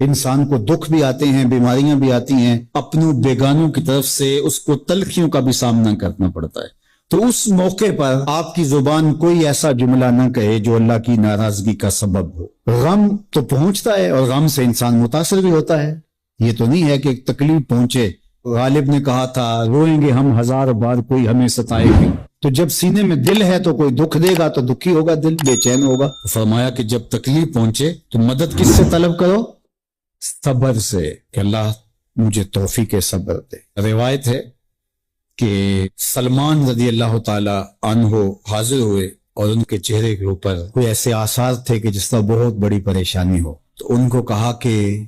انسان کو دکھ بھی آتے ہیں، بیماریاں بھی آتی ہیں، اپنوں بیگانوں کی طرف سے اس کو تلخیوں کا بھی سامنا کرنا پڑتا ہے۔ تو اس موقع پر آپ کی زبان کوئی ایسا جملہ نہ کہے جو اللہ کی ناراضگی کا سبب ہو۔ غم تو پہنچتا ہے اور غم سے انسان متاثر بھی ہوتا ہے، یہ تو نہیں ہے کہ ایک تکلیف پہنچے۔ غالب نے کہا تھا روئیں گے ہم ہزار بار کوئی ہمیں ستائے گی، تو جب سینے میں دل ہے تو کوئی دکھ دے گا تو دکھی ہوگا، دل بے چین ہوگا۔ فرمایا کہ جب تکلیف پہنچے تو مدد کس سے طلب کرو؟ صبر سے، کہ اللہ مجھے توفیق صبر دے۔ روایت ہے کہ سلمان رضی اللہ تعالی عنہ حاضر ہوئے اور ان کے چہرے کے اوپر کوئی ایسے آثار تھے کہ جس طرح بہت بڑی پریشانی ہو، تو ان کو کہا کہ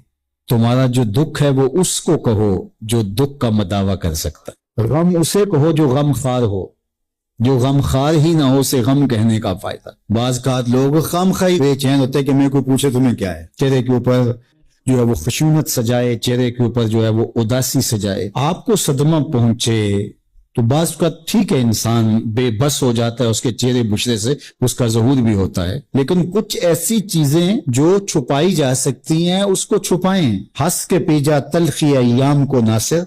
تمہارا جو دکھ ہے وہ اس کو کہو جو دکھ کا مداوع کر سکتا ہے، غم اسے کہو جو غم خوار ہو، جو غم خوار ہی نہ ہو اسے غم کہنے کا فائدہ۔ بعض کا لوگ خام خواہ بے چین ہوتے کہ میں کوئی پوچھے تمہیں کیا ہے، چہرے کے اوپر جو ہے وہ خشونت سجائے، چہرے کے اوپر جو ہے وہ اداسی سجائے۔ آپ کو صدمہ پہنچے تو بعض کا ٹھیک ہے، انسان بے بس ہو جاتا ہے، اس کے چہرے بشرے سے اس کا ظہور بھی ہوتا ہے، لیکن کچھ ایسی چیزیں جو چھپائی جا سکتی ہیں اس کو چھپائیں۔ ہنس کے پیجا تلخی ایام کو ناصر،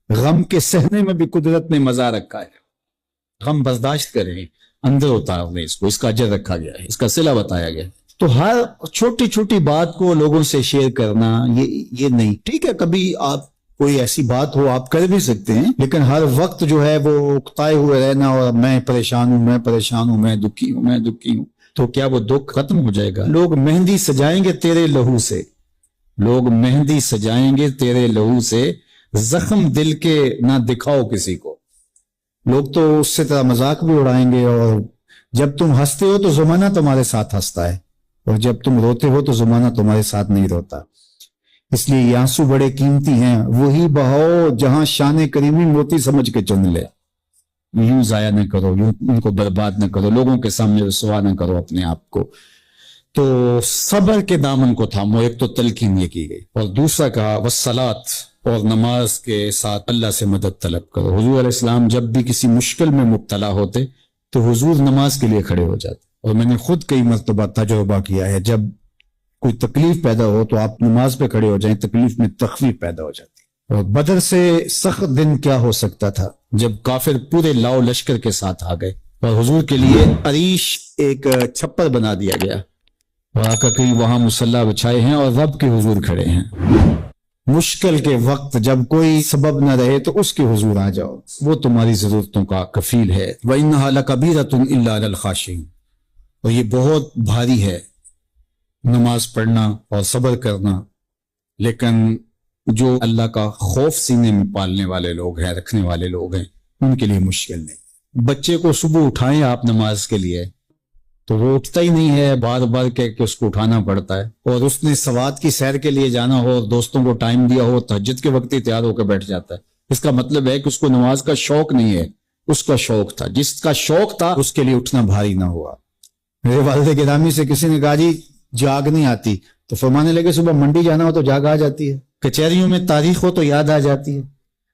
غم کے سہنے میں بھی قدرت نے مزہ رکھا ہے، غم برداشت کریں، اندر اتارنے اس کو، اس کا اجر رکھا گیا ہے، اس کا صلہ بتایا گیا ہے۔ تو ہر چھوٹی چھوٹی بات کو لوگوں سے شیئر کرنا یہ نہیں ٹھیک ہے، کبھی آپ کوئی ایسی بات ہو آپ کر بھی سکتے ہیں، لیکن ہر وقت جو ہے وہ اکتائے ہوئے رہنا اور میں پریشان ہوں، میں پریشان ہوں، میں دکھی ہوں، میں دکھی ہوں، تو کیا وہ دکھ ختم ہو جائے گا؟ لوگ مہندی سجائیں گے تیرے لہو سے، لوگ مہندی سجائیں گے تیرے لہو سے، زخم دل کے نہ دکھاؤ کسی کو۔ لوگ تو اس سے طرح مذاق بھی اڑائیں گے، اور جب تم ہنستے ہو تو زمانہ تمہارے ساتھ ہنستا ہے، اور جب تم روتے ہو تو زمانہ تمہارے ساتھ نہیں روتا۔ اس لیے یہ آنسو بڑے قیمتی ہیں، وہی بہاؤ جہاں شان کریمی موتی سمجھ کے چن لے۔ یوں ضائع نہ کرو، یوں ان کو برباد نہ کرو، لوگوں کے سامنے رسوا نہ کرو اپنے آپ کو۔ تو صبر کے دامن کو تھامو، ایک تو تلقین یہ کی گئی، اور دوسرا کہا والصلاۃ، اور نماز کے ساتھ اللہ سے مدد طلب کرو۔ حضور علیہ السلام جب بھی کسی مشکل میں مبتلا ہوتے تو حضور نماز کے لیے کھڑے ہو جاتے، اور میں نے خود کئی مرتبہ تجربہ کیا ہے، جب کوئی تکلیف پیدا ہو تو آپ نماز پہ کھڑے ہو جائیں، تکلیف میں تخفیف پیدا ہو جاتی ہے۔ اور بدر سے سخت دن کیا ہو سکتا تھا جب کافر پورے لاؤ لشکر کے ساتھ آ گئے، اور حضور کے لیے عریش ایک چھپر بنا دیا گیا، اور آقا کہ وہاں مصلی بچھائے ہیں اور رب کے حضور کھڑے ہیں۔ مشکل کے وقت جب کوئی سبب نہ رہے تو اس کے حضور آ جاؤ، وہ تمہاری ضرورتوں کا کفیل ہے۔ وَإِنَّهَا لَكَبِيرَةٌ إِلَّا عَلَى الْخَاشِعِينَ، اور یہ بہت بھاری ہے نماز پڑھنا اور صبر کرنا، لیکن جو اللہ کا خوف سینے میں پالنے والے لوگ ہیں، رکھنے والے لوگ ہیں، ان کے لیے مشکل نہیں۔ بچے کو صبح اٹھائیں آپ نماز کے لیے تو وہ اٹھتا ہی نہیں ہے، بار بار کہہ کے اس کو اٹھانا پڑتا ہے، اور اس نے سوات کی سیر کے لیے جانا ہو، دوستوں کو ٹائم دیا ہو، تہجد کے وقت ہی تیار ہو کے بیٹھ جاتا ہے۔ اس کا مطلب ہے کہ اس کو نماز کا شوق نہیں ہے، اس کا شوق تھا، جس کا شوق تھا اس کے لیے اٹھنا بھاری نہ ہوا۔ میرے والد گرامی سے کسی نے کہا جی جاگ نہیں آتی، تو فرمانے لگے صبح منڈی جانا ہو تو جاگ آ جاتی ہے، کچہریوں میں تاریخ ہو تو یاد آ جاتی ہے۔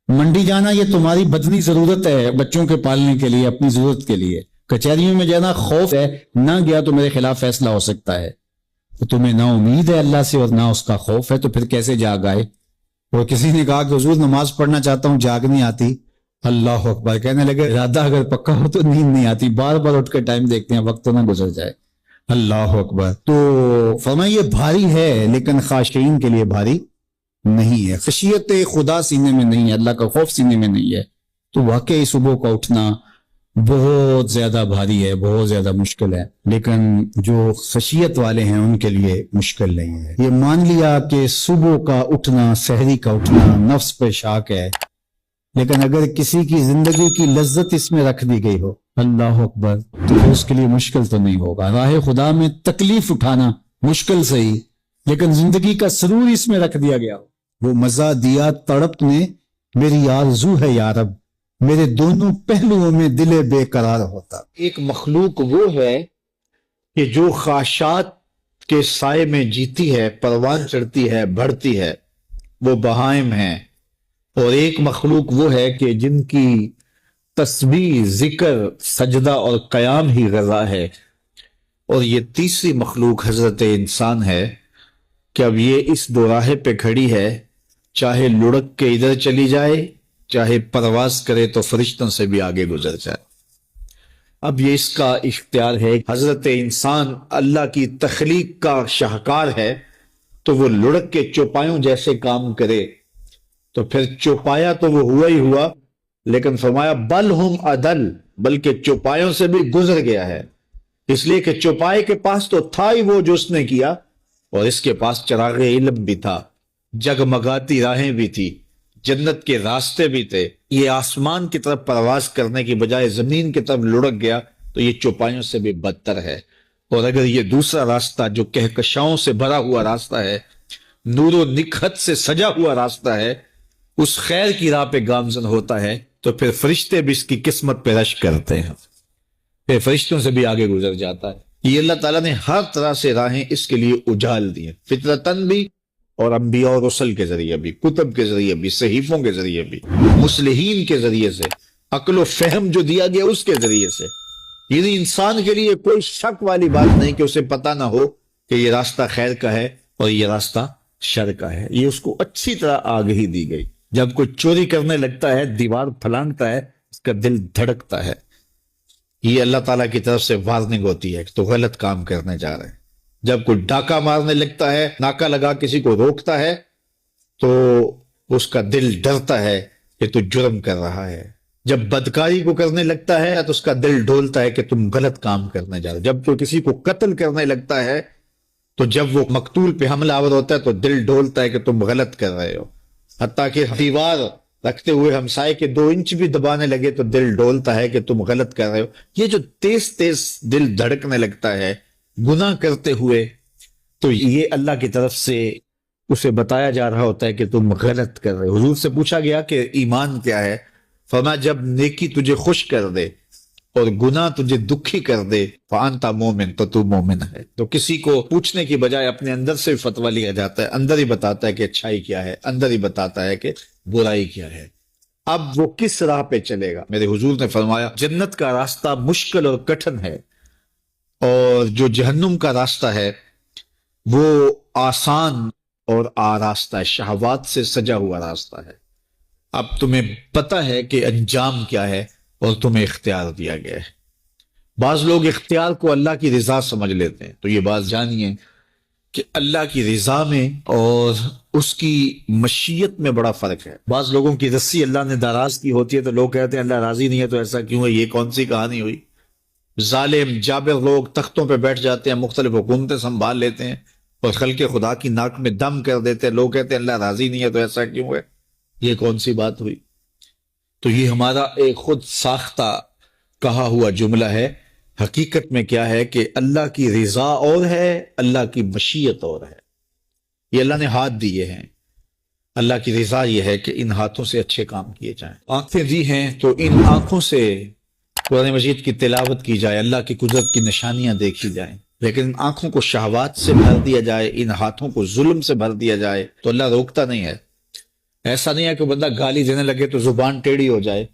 منڈی جانا یہ تمہاری بدنی ضرورت ہے، بچوں کے پالنے کے لیے، اپنی ضرورت کے لیے۔ کچہریوں میں جانا خوف ہے، نہ گیا تو میرے خلاف فیصلہ ہو سکتا ہے، تو تمہیں نہ امید ہے اللہ سے اور نہ اس کا خوف ہے، تو پھر کیسے جاگ آئے؟ اور کسی نے کہا کہ حضور نماز پڑھنا چاہتا ہوں، جاگ نہیں آتی۔ اللہ اکبر، کہنے لگے ارادہ اگر پکا ہو تو نیند نہیں آتی، بار بار اٹھ کے ٹائم دیکھتے ہیں وقت تو نہ گزر جائے۔ اللہ اکبر۔ تو فرمایا یہ بھاری ہے لیکن خاشعین کے لیے بھاری نہیں ہے، خشیت خدا سینے میں نہیں ہے، اللہ کا خوف سینے میں نہیں ہے، تو واقعی صبح کا اٹھنا بہت زیادہ بھاری ہے، بہت زیادہ مشکل ہے، لیکن جو خشیت والے ہیں ان کے لیے مشکل نہیں ہے۔ یہ مان لیا کہ صبح کا اٹھنا، سحری کا اٹھنا نفس پہ شاک ہے، لیکن اگر کسی کی زندگی کی لذت اس میں رکھ دی گئی ہو، اللہ اکبر، تو پھر اس کے لیے مشکل تو نہیں ہوگا۔ راہ خدا میں تکلیف اٹھانا مشکل صحیح، لیکن زندگی کا سرور اس میں رکھ دیا گیا ہو۔ وہ مزہ دیا تڑپ نے، میری آرزو ہے یا رب، میرے دونوں پہلوؤں میں دل بے قرار ہوتا۔ ایک مخلوق وہ ہے کہ جو خواہشات کے سائے میں جیتی ہے، پروان چڑھتی ہے، بڑھتی ہے، وہ بہائم ہیں، اور ایک مخلوق وہ ہے کہ جن کی تسبیح، ذکر، سجدہ اور قیام ہی غذا ہے، اور یہ تیسری مخلوق حضرت انسان ہے کہ اب یہ اس دوراہے پہ کھڑی ہے، چاہے لڑک کے ادھر چلی جائے، چاہے پرواز کرے تو فرشتوں سے بھی آگے گزر جائے۔ اب یہ اس کا اختیار ہے۔ حضرت انسان اللہ کی تخلیق کا شاہکار ہے، تو وہ لڑک کے چوپایوں جیسے کام کرے تو پھر چوپایا تو وہ ہوا ہی ہوا، لیکن فرمایا بل ہم عدل، بلکہ چوپایوں سے بھی گزر گیا ہے، اس لیے کہ چوپائے کے پاس تو تھا ہی وہ جو اس نے کیا، اور اس کے پاس چراغ علم بھی تھا، جگمگاتی راہیں بھی تھی، جنت کے راستے بھی تھے۔ یہ آسمان کی طرف پرواز کرنے کی بجائے زمین کی طرف لڑک گیا تو یہ چوپایوں سے بھی بدتر ہے۔ اور اگر یہ دوسرا راستہ جو کہکشاؤں سے بھرا ہوا راستہ ہے، نور و نکھت سے سجا ہوا راستہ ہے، اس خیر کی راہ پہ گامزن ہوتا ہے، تو پھر فرشتے بھی اس کی قسمت پہ رش کرتے ہیں، پھر فرشتوں سے بھی آگے گزر جاتا ہے۔ یہ اللہ تعالیٰ نے ہر طرح سے راہیں اس کے لیے اجال دی ہیں، فطرتاً بھی اور انبیاء اور رسل کے ذریعے بھی، کتب کے ذریعے بھی، صحیفوں کے ذریعے بھی، مصلحین کے ذریعے سے، عقل و فہم جو دیا گیا اس کے ذریعے سے۔ یعنی انسان کے لیے کوئی شک والی بات نہیں کہ اسے پتہ نہ ہو کہ یہ راستہ خیر کا ہے اور یہ راستہ شر کا ہے، یہ اس کو اچھی طرح آگہی دی گئی۔ جب کوئی چوری کرنے لگتا ہے، دیوار پھلانگتا ہے، اس کا دل دھڑکتا ہے، یہ اللہ تعالیٰ کی طرف سے وارننگ ہوتی ہے کہ تو غلط کام کرنے جا رہے ہیں۔ جب کوئی ڈاکہ مارنے لگتا ہے، ناکہ لگا کسی کو روکتا ہے، تو اس کا دل ڈرتا ہے کہ تو جرم کر رہا ہے۔ جب بدکاری کو کرنے لگتا ہے تو اس کا دل ڈولتا ہے کہ تم غلط کام کرنے جا رہے ہو۔ جب کوئی کسی کو قتل کرنے لگتا ہے تو جب وہ مقتول پہ حملہ آور ہوتا ہے تو دل ڈولتا ہے کہ تم غلط کر رہے ہو۔ حتیٰ کہ دیوار رکھتے ہوئے ہمسائے کے 2 انچ بھی دبانے لگے تو دل ڈولتا ہے کہ تم غلط کر رہے ہو۔ یہ جو تیز تیز دل دھڑکنے لگتا ہے گناہ کرتے ہوئے، تو یہ اللہ کی طرف سے اسے بتایا جا رہا ہوتا ہے کہ تم غلط کر رہے ہو۔ حضور سے پوچھا گیا کہ ایمان کیا ہے؟ فرمایا جب نیکی تجھے خوش کر دے اور گناہ تجھے دکھی کر دے، فانتا مومن، تو تو مومن ہے۔ تو کسی کو پوچھنے کی بجائے اپنے اندر سے فتویٰ لیا جاتا ہے، اندر ہی بتاتا ہے کہ اچھائی کیا ہے، اندر ہی بتاتا ہے کہ برائی کیا ہے۔ اب وہ کس راہ پہ چلے گا؟ میرے حضور نے فرمایا جنت کا راستہ مشکل اور کٹھن ہے، اور جو جہنم کا راستہ ہے وہ آسان اور آراستہ ہے، شہوات سے سجا ہوا راستہ ہے۔ اب تمہیں پتہ ہے کہ انجام کیا ہے اور تمہیں اختیار دیا گیا ہے۔ بعض لوگ اختیار کو اللہ کی رضا سمجھ لیتے ہیں، تو یہ بات جانیے کہ اللہ کی رضا میں اور اس کی مشیت میں بڑا فرق ہے۔ بعض لوگوں کی رسی اللہ نے دراز کی ہوتی ہے تو لوگ کہتے ہیں اللہ راضی نہیں ہے تو ایسا کیوں ہے؟ یہ کون سی کہانی ہوئی؟ ظالم جابر لوگ تختوں پہ بیٹھ جاتے ہیں، مختلف حکومتیں سنبھال لیتے ہیں اور خلق خدا کی ناک میں دم کر دیتے ہیں، لوگ کہتے ہیں اللہ راضی نہیں ہے تو ایسا کیوں ہے؟ یہ کون سی بات ہوئی؟ تو یہ ہمارا ایک خود ساختہ کہا ہوا جملہ ہے۔ حقیقت میں کیا ہے کہ اللہ کی رضا اور ہے، اللہ کی مشیت اور ہے۔ یہ اللہ نے ہاتھ دیے ہیں، اللہ کی رضا یہ ہے کہ ان ہاتھوں سے اچھے کام کیے جائیں۔ آنکھیں دی ہیں تو ان آنکھوں سے قرآن مجید کی تلاوت کی جائے، اللہ کی قدرت کی نشانیاں دیکھی جائیں، لیکن ان آنکھوں کو شہوات سے بھر دیا جائے، ان ہاتھوں کو ظلم سے بھر دیا جائے تو اللہ روکتا نہیں ہے۔ ایسا نہیں ہے کہ بندہ گالی دینے لگے تو زبان ٹیڑھی ہو جائے،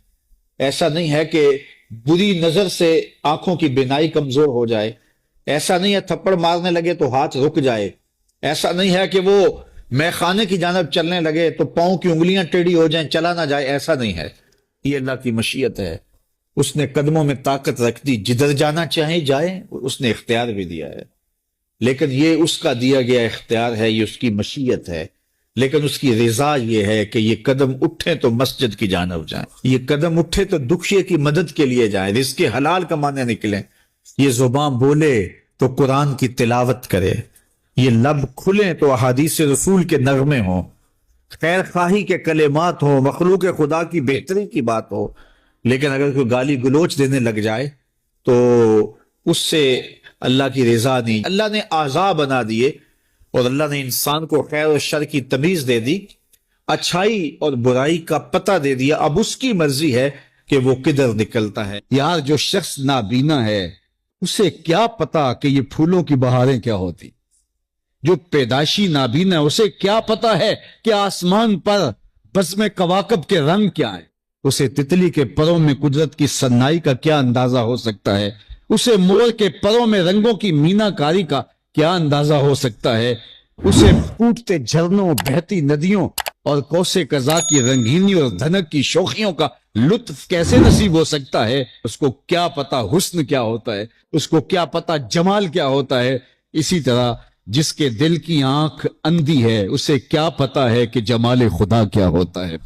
ایسا نہیں ہے کہ بری نظر سے آنکھوں کی بینائی کمزور ہو جائے، ایسا نہیں ہے تھپڑ مارنے لگے تو ہاتھ رک جائے، ایسا نہیں ہے کہ وہ میخانے کی جانب چلنے لگے تو پاؤں کی انگلیاں ٹیڑھی ہو جائیں، چلا نہ جائے، ایسا نہیں ہے۔ یہ اللہ کی مشیت ہے، اس نے قدموں میں طاقت رکھ دی، جدھر جانا چاہے جائے، اس نے اختیار بھی دیا ہے، لیکن یہ اس کا دیا گیا اختیار ہے، یہ اس کی مشیت ہے، لیکن اس کی رضا یہ ہے کہ یہ قدم اٹھیں تو مسجد کی جانب جائیں، یہ قدم اٹھے تو دکھیے کی مدد کے لیے جائیں، رزق حلال کمانے نکلیں، یہ زبان بولے تو قرآن کی تلاوت کرے، یہ لب کھلیں تو احادیث رسول کے نغمے ہوں، خیر خواہی کے کلمات ہوں، مخلوق خدا کی بہتری کی بات ہو۔ لیکن اگر کوئی گالی گلوچ دینے لگ جائے تو اس سے اللہ کی رضا نہیں۔ اللہ نے اعضاء بنا دیے اور اللہ نے انسان کو خیر و شر کی تمیز دے دی، اچھائی اور برائی کا پتہ دے دیا، اب اس کی مرضی ہے کہ وہ کدھر نکلتا ہے۔ یار جو شخص نابینا ہے اسے کیا پتا کہ یہ پھولوں کی بہاریں کیا ہوتی؟ جو پیدائشی نابینا ہے اسے کیا پتا ہے کہ آسمان پر بزم کواکب کے رنگ کیا ہے؟ اسے تتلی کے پروں میں قدرت کی صنائی کا کیا اندازہ ہو سکتا ہے؟ اسے مور کے پروں میں رنگوں کی مینا کاری کا کیا اندازہ ہو سکتا ہے؟ اسے پھوٹتے جھرنوں، بہتی ندیوں اور کوسے قضا کی رنگینی اور دھنک کی شوخیوں کا لطف کیسے نصیب ہو سکتا ہے؟ اس کو کیا پتا حسن کیا ہوتا ہے، اس کو کیا پتا جمال کیا ہوتا ہے۔ اسی طرح جس کے دل کی آنکھ اندھی ہے اسے کیا پتا ہے کہ جمال خدا کیا ہوتا ہے،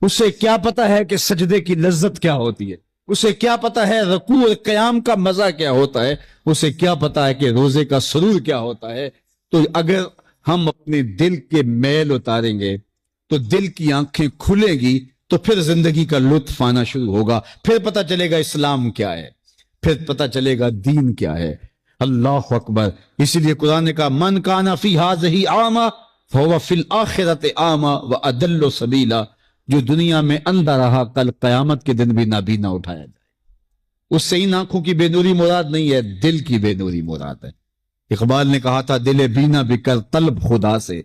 اسے کیا پتا ہے کہ سجدے کی لذت کیا ہوتی ہے، اسے کیا پتا ہے رکوع اور قیام کا مزہ کیا ہوتا ہے، اسے کیا پتا ہے کہ روزے کا سرور کیا ہوتا ہے۔ تو اگر ہم اپنے دل کے میل اتاریں گے تو دل کی آنکھیں کھلیں گی، تو پھر زندگی کا لطف آنا شروع ہوگا، پھر پتا چلے گا اسلام کیا ہے، پھر پتا چلے گا دین کیا ہے۔ اللہ اکبر۔ اسی لیے قرآن نے کہا من کان فی ہذہ اعمی فہو فی الآخرۃ اعمی واضل سبیلا، جو دنیا میں اندھا رہا کل قیامت کے دن بھی نابینا اٹھایا جائے۔ اس سے ان آنکھوں کی بے نوری مراد نہیں ہے، دل کی بے نوری مراد ہے۔ اقبال نے کہا تھا دل بینا بھی کر طلب خدا سے،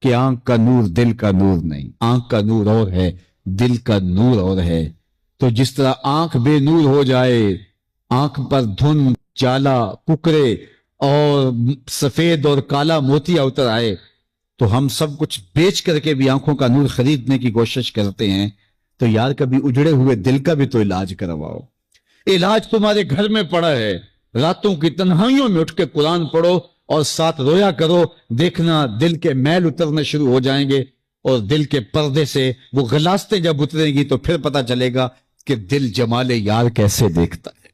کہ آنکھ کا نور دل کا نور نہیں، آنکھ کا نور اور ہے دل کا نور اور ہے۔ تو جس طرح آنکھ بے نور ہو جائے، آنکھ پر دھن، جالا، ککرے اور سفید اور کالا موتیا اتر آئے، تو ہم سب کچھ بیچ کر کے بھی آنکھوں کا نور خریدنے کی کوشش کرتے ہیں۔ تو یار کبھی اجڑے ہوئے دل کا بھی تو علاج کرواؤ۔ علاج تمہارے گھر میں پڑا ہے، راتوں کی تنہائیوں میں اٹھ کے قرآن پڑھو اور ساتھ رویا کرو، دیکھنا دل کے میل اترنے شروع ہو جائیں گے، اور دل کے پردے سے وہ غلاستیں جب اتریں گی تو پھر پتا چلے گا کہ دل جمال یار کیسے دیکھتا ہے،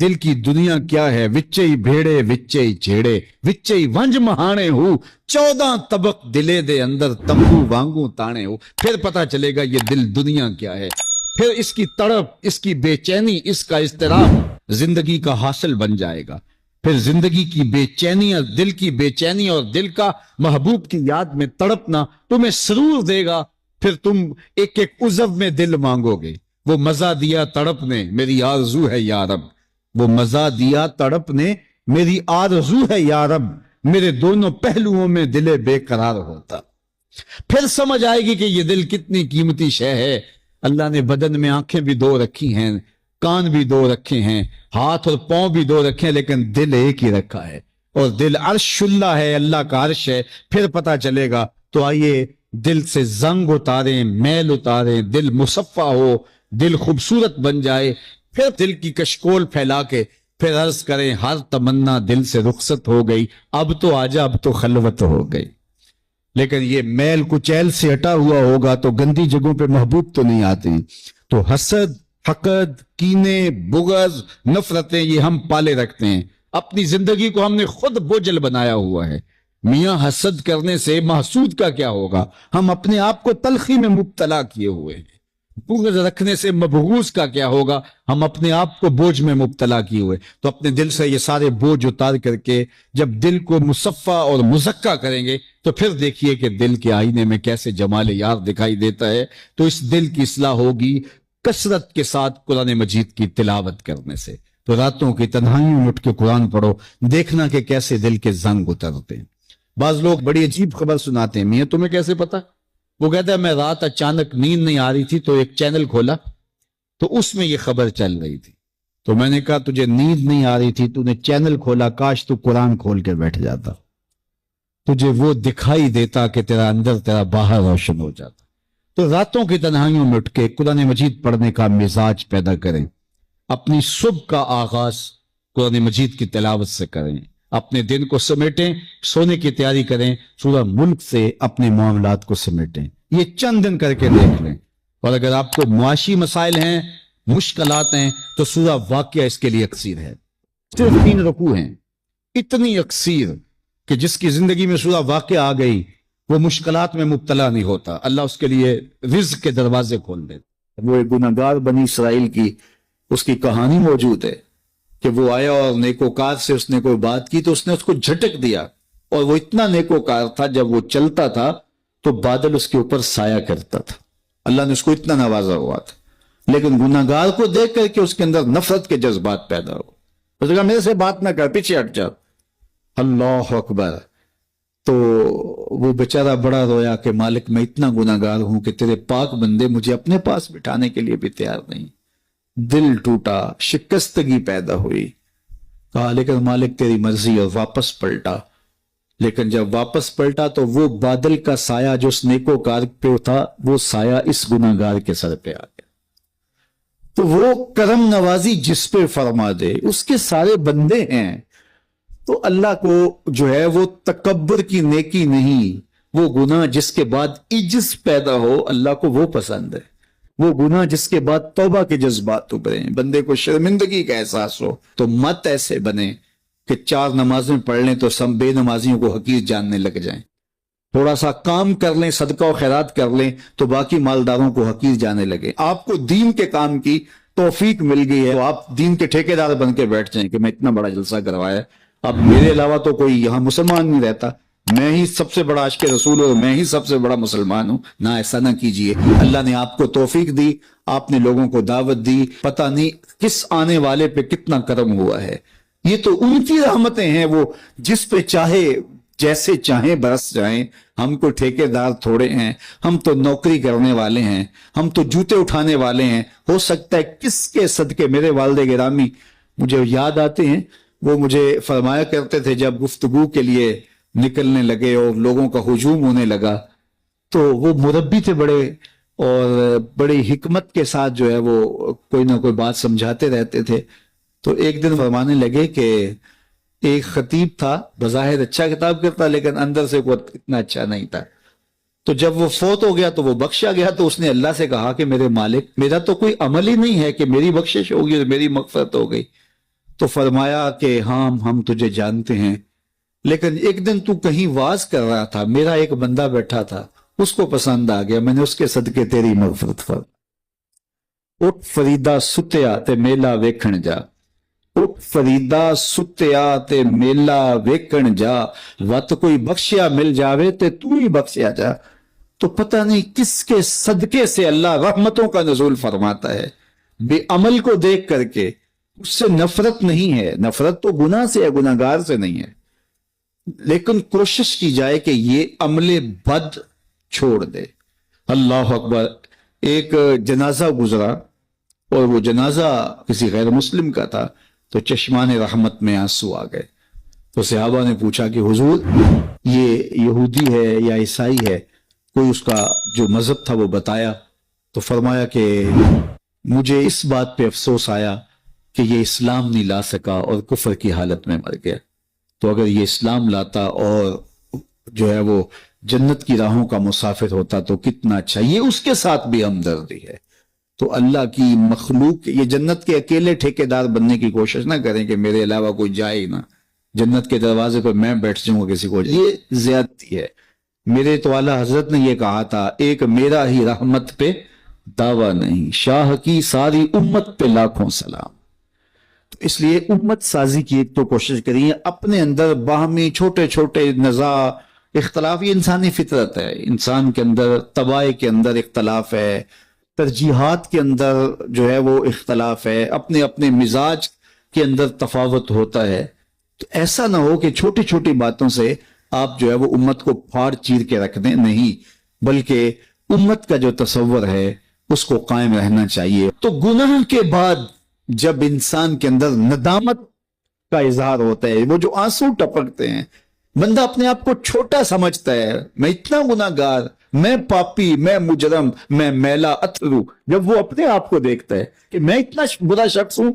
دل کی دنیا کیا ہے۔ وچے ہی بھیڑے وچے ہی جھیڑے وچے ہی ونج مہانے ہو، 14 طبق دلے دے اندر تمبو وانگو تانے ہو، پھر پتا چلے گا یہ دل دنیا کیا ہے۔ پھر اس کی تڑپ، اس کی بے چینی، اس کا اضطراب زندگی کا حاصل بن جائے گا۔ پھر زندگی کی بے چینی اور دل کی بے چینی اور دل کا محبوب کی یاد میں تڑپنا تمہیں سرور دے گا۔ پھر تم ایک ایک عضو میں دل مانگو گے۔ وہ مزہ دیا تڑپ نے میری آرزو ہے یا رب، وہ مزہ دیا تڑپ نے میری آرزو ہے یا رب، میرے دونوں پہلوؤں میں دل بے قرار ہوتا۔ پھر سمجھ آئے گی کہ یہ دل کتنی قیمتی شے ہے۔ اللہ نے بدن میں آنکھیں بھی 2 رکھی ہیں، کان بھی 2 رکھے ہیں، ہاتھ اور پاؤں بھی 2 رکھے ہیں، لیکن دل ایک ہی رکھا ہے، اور دل عرش اللہ ہے، اللہ کا عرش ہے۔ پھر پتا چلے گا۔ تو آئیے دل سے زنگ اتاریں، میل اتاریں، دل مصفا ہو، دل خوبصورت بن جائے، پھر دل کی کشکول پھیلا کے پھر عرض کریں ہر تمنا دل سے رخصت ہو گئی، اب تو آجا، اب تو خلوت ہو گئی۔ لیکن یہ میل کچیل سے ہٹا ہوا ہوگا تو گندی جگہوں پہ محبوب تو نہیں آتے۔ تو حسد، حقد، کینے، بغض، نفرتیں یہ ہم پالے رکھتے ہیں، اپنی زندگی کو ہم نے خود بوجھل بنایا ہوا ہے۔ میاں حسد کرنے سے محسود کا کیا ہوگا؟ ہم اپنے آپ کو تلخی میں مبتلا کیے ہوئے ہیں۔ بغض رکھنے سے مبغوض کا کیا ہوگا؟ ہم اپنے آپ کو بوجھ میں مبتلا کیے ہوئے۔ تو اپنے دل سے یہ سارے بوجھ اتار کر کے جب دل کو مصفا اور مزکا کریں گے تو پھر دیکھیے کہ دل کے آئینے میں کیسے جمال یار دکھائی دیتا ہے۔ تو اس دل کی اصلاح ہوگی کثرت کے ساتھ قرآن مجید کی تلاوت کرنے سے۔ تو راتوں کی تنہائیوں میں اٹھ کے قرآن پڑھو، دیکھنا کہ کیسے دل کے زنگ اترتے ہیں۔ بعض لوگ بڑی عجیب خبر سناتے ہیں، میاں تمہیں کیسے پتا؟ وہ کہتا ہے میں رات اچانک نیند نہیں آ رہی تھی تو ایک چینل کھولا تو اس میں یہ خبر چل رہی تھی، تو میں نے کہا تجھے نیند نہیں آ رہی تھی، تو نے چینل کھولا، کاش تو قرآن کھول کے بیٹھ جاتا، تجھے وہ دکھائی دیتا کہ تیرا اندر تیرا باہر روشن ہو جاتا۔ تو راتوں کی تنہائیوں میں اٹھ کے قرآن مجید پڑھنے کا مزاج پیدا کریں، اپنی صبح کا آغاز قرآن مجید کی تلاوت سے کریں، اپنے دن کو سمیٹیں، سونے کی تیاری کریں، سورہ ملک سے اپنے معاملات کو سمیٹیں۔ یہ چند دن کر کے دیکھ لیں، اور اگر آپ کو معاشی مسائل ہیں، مشکلات ہیں، تو سورہ واقعہ اس کے لیے اکثیر ہے۔ صرف 3 رکوع ہیں، اتنی اکثیر کہ جس کی زندگی میں سورہ واقعہ آ گئی وہ مشکلات میں مبتلا نہیں ہوتا، اللہ اس کے لیے رزق کے دروازے کھول دیتا۔ وہ ایک گناہگار بنی اسرائیل کی اس کی کہانی موجود ہے کہ وہ آیا اور نیکوکار سے اس نے کوئی بات کی تو اس نے اس کو جھٹک دیا، اور وہ اتنا نیکوکار تھا جب وہ چلتا تھا تو بادل اس کے اوپر سایہ کرتا تھا، اللہ نے اس کو اتنا نوازا ہوا تھا۔ لیکن گناہگار کو دیکھ کر کے اس کے اندر نفرت کے جذبات پیدا ہو، اس نے کہا میرے سے بات نہ کر، پیچھے ہٹ جاؤ۔ اللہ اکبر۔ تو وہ بیچارہ بڑا رویا کہ مالک میں اتنا گناہگار ہوں کہ تیرے پاک بندے مجھے اپنے پاس بٹھانے کے لیے بھی تیار نہیں۔ دل ٹوٹا، شکستگی پیدا ہوئی، کہا لیکن مالک تیری مرضی، اور واپس پلٹا۔ لیکن جب واپس پلٹا تو وہ بادل کا سایہ جو اس نیکوکار پہ تھا وہ سایہ اس گناہگار کے سر پہ آ گیا۔ تو وہ کرم نوازی جس پہ فرما دے، اس کے سارے بندے ہیں، تو اللہ کو جو ہے وہ تکبر کی نیکی نہیں، وہ گناہ جس کے بعد عجز پیدا ہو اللہ کو وہ پسند ہے، وہ گناہ جس کے بعد توبہ کے جذبات ابھریں، بندے کو شرمندگی کا احساس ہو۔ تو مت ایسے بنے کہ 4 نمازیں پڑھ لیں تو سب بے نمازیوں کو حقیر جاننے لگ جائیں، تھوڑا سا کام کر لیں، صدقہ و خیرات کر لیں تو باقی مالداروں کو حقیر جانے لگے۔ آپ کو دین کے کام کی توفیق مل گئی ہے تو آپ دین کے ٹھیکیدار بن کے بیٹھ جائیں کہ میں اتنا بڑا جلسہ کروایا، اب میرے علاوہ تو کوئی یہاں مسلمان نہیں رہتا، میں ہی سب سے بڑا عاشق رسول ہوں، میں ہی سب سے بڑا مسلمان ہوں۔ نہ، ایسا نہ کیجئے۔ اللہ نے آپ کو توفیق دی، آپ نے لوگوں کو دعوت دی، پتہ نہیں کس آنے والے پہ کتنا کرم ہوا ہے۔ یہ تو ان کی رحمتیں ہیں، وہ جس پہ چاہے جیسے چاہیں برس جائیں۔ ہم کو ٹھیکیدار تھوڑے ہیں، ہم تو نوکری کرنے والے ہیں، ہم تو جوتے اٹھانے والے ہیں۔ ہو سکتا ہے کس کے صدقے میرے والد گرامی مجھے یاد آتے ہیں، وہ مجھے فرمایا کرتے تھے جب گفتگو کے لیے نکلنے لگے اور لوگوں کا ہجوم ہونے لگا تو وہ مربی تھے بڑے، اور بڑی حکمت کے ساتھ جو ہے وہ کوئی نہ کوئی بات سمجھاتے رہتے تھے۔ تو ایک دن فرمانے لگے کہ ایک خطیب تھا، بظاہر اچھا خطاب کرتا لیکن اندر سے کوئی اتنا اچھا نہیں تھا۔ تو جب وہ فوت ہو گیا تو وہ بخشا گیا، تو اس نے اللہ سے کہا کہ میرے مالک، میرا تو کوئی عمل ہی نہیں ہے کہ میری بخشش ہوگی اور میری مغفرت ہو گئی۔ تو فرمایا کہ ہاں ہم تجھے جانتے ہیں، لیکن ایک دن تو کہیں واز کر رہا تھا، میرا ایک بندہ بیٹھا تھا، اس کو پسند آ گیا، میں نے اس کے صدقے تیری مغفرت فرمائی۔ اٹھ فریدا ستیا تے میلا ویکھن جا، اٹھ فریدا ستیا تے میلا ویکھن جا، وت کوئی بخشیا مل جاوے تے تو ہی بخشیا جا۔ تو پتہ نہیں کس کے صدقے سے اللہ رحمتوں کا نزول فرماتا ہے۔ بے عمل کو دیکھ کر کے اس سے نفرت نہیں ہے، نفرت تو گناہ سے ہے، گناہگار سے نہیں ہے، لیکن کوشش کی جائے کہ یہ عمل بد چھوڑ دے۔ اللہ اکبر۔ ایک جنازہ گزرا اور وہ جنازہ کسی غیر مسلم کا تھا، تو چشمان رحمت میں آنسو آ گئے۔ تو صحابہ نے پوچھا کہ حضور یہ یہودی ہے یا عیسائی ہے، کوئی اس کا جو مذہب تھا وہ بتایا۔ تو فرمایا کہ مجھے اس بات پہ افسوس آیا کہ یہ اسلام نہیں لا سکا اور کفر کی حالت میں مر گیا، تو اگر یہ اسلام لاتا اور جو ہے وہ جنت کی راہوں کا مسافر ہوتا تو کتنا اچھا۔ یہ اس کے ساتھ بھی ہمدردی ہے۔ تو اللہ کی مخلوق، یہ جنت کے اکیلے ٹھیکیدار بننے کی کوشش نہ کریں کہ میرے علاوہ کوئی جائے ہی نہ، جنت کے دروازے پر میں بیٹھ جاؤں گا کسی کو، یہ زیادتی ہے۔ میرے تو اعلیٰ حضرت نے یہ کہا تھا، ایک میرا ہی رحمت پہ دعویٰ نہیں، شاہ کی ساری امت پہ لاکھوں سلام۔ تو اس لیے امت سازی کی ایک تو کوشش کریے، اپنے اندر باہمی چھوٹے چھوٹے نزاع اختلاف، یہ انسانی فطرت ہے، انسان کے اندر طبائع کے اندر اختلاف ہے، ترجیحات کے اندر جو ہے وہ اختلاف ہے، اپنے اپنے مزاج کے اندر تفاوت ہوتا ہے۔ تو ایسا نہ ہو کہ چھوٹی چھوٹی باتوں سے آپ جو ہے وہ امت کو پھاڑ چیر کے رکھ دیں، نہیں، بلکہ امت کا جو تصور ہے اس کو قائم رہنا چاہیے۔ تو گناہ کے بعد جب انسان کے اندر ندامت کا اظہار ہوتا ہے، وہ جو آنسو ٹپکتے ہیں، بندہ اپنے آپ کو چھوٹا سمجھتا ہے، میں اتنا گناہگار، میں پاپی، میں مجرم، میں میلا اتھرو، جب وہ اپنے آپ کو دیکھتا ہے کہ میں اتنا برا شخص ہوں،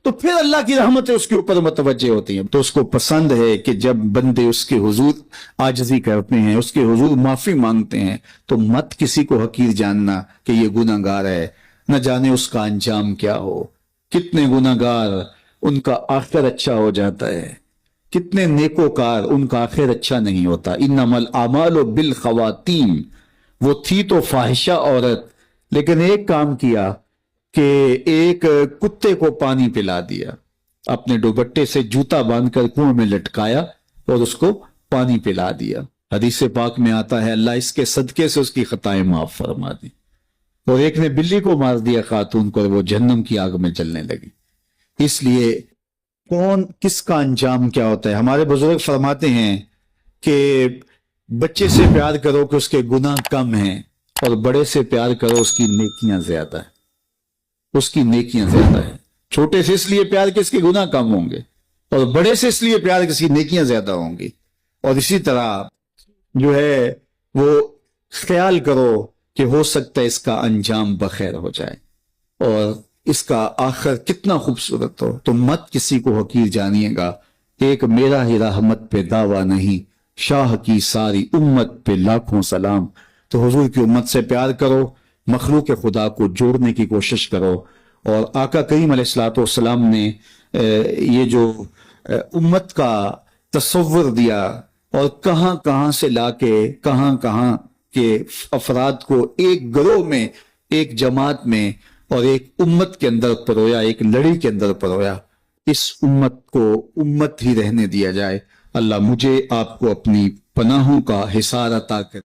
تو پھر اللہ کی رحمتیں اس کے اوپر متوجہ ہوتی ہیں۔ تو اس کو پسند ہے کہ جب بندے اس کے حضور عاجزی کرتے ہیں، اس کے حضور معافی مانگتے ہیں، تو مت کسی کو حقیر جاننا کہ یہ گناہگار ہے، نہ جانے اس کا انجام کیا ہو۔ کتنے گناہگار ان کا آخر اچھا ہو جاتا ہے، کتنے نیکوکار ان کا آخر اچھا نہیں ہوتا۔ انما الاعمال بالخواتیم، وہ تھی تو فاحشہ عورت، لیکن ایک کام کیا کہ ایک کتے کو پانی پلا دیا، اپنے دوپٹے سے جوتا باندھ کر کنویں میں لٹکایا اور اس کو پانی پلا دیا۔ حدیث پاک میں آتا ہے اللہ اس کے صدقے سے اس کی خطائیں معاف فرما دی۔ اور ایک نے بلی کو مار دیا خاتون کو، وہ جہنم کی آگ میں جلنے لگی۔ اس لیے کون کس کا انجام کیا ہوتا ہے؟ ہمارے بزرگ فرماتے ہیں کہ بچے سے پیار کرو کہ اس کے گناہ کم ہیں، اور بڑے سے پیار کرو اس کی نیکیاں زیادہ ہیں، اس کی نیکیاں زیادہ ہیں۔ چھوٹے سے اس لیے پیار کہ اس کے گناہ کم ہوں گے، اور بڑے سے اس لیے پیار کہ اس کی نیکیاں زیادہ ہوں گی۔ اور اسی طرح جو ہے وہ خیال کرو کہ ہو سکتا ہے اس کا انجام بخیر ہو جائے اور اس کا آخر کتنا خوبصورت ہو، تو مت کسی کو حقیر جانیے گا، ایک میرا ہی رحمت پہ دعویٰ نہیں، شاہ کی ساری امت پہ لاکھوں سلام۔ تو حضور کی امت سے پیار کرو، مخلوق خدا کو جوڑنے کی کوشش کرو، اور آقا کریم علیہ الصلوۃ والسلام نے یہ جو امت کا تصور دیا اور کہاں کہاں سے لا کے کہاں کہاں کے افراد کو ایک گروہ میں، ایک جماعت میں اور ایک امت کے اندر پرویا، ایک لڑی کے اندر پرویا، اس امت کو امت ہی رہنے دیا جائے۔ اللہ مجھے آپ کو اپنی پناہوں کا حصار عطا کرے۔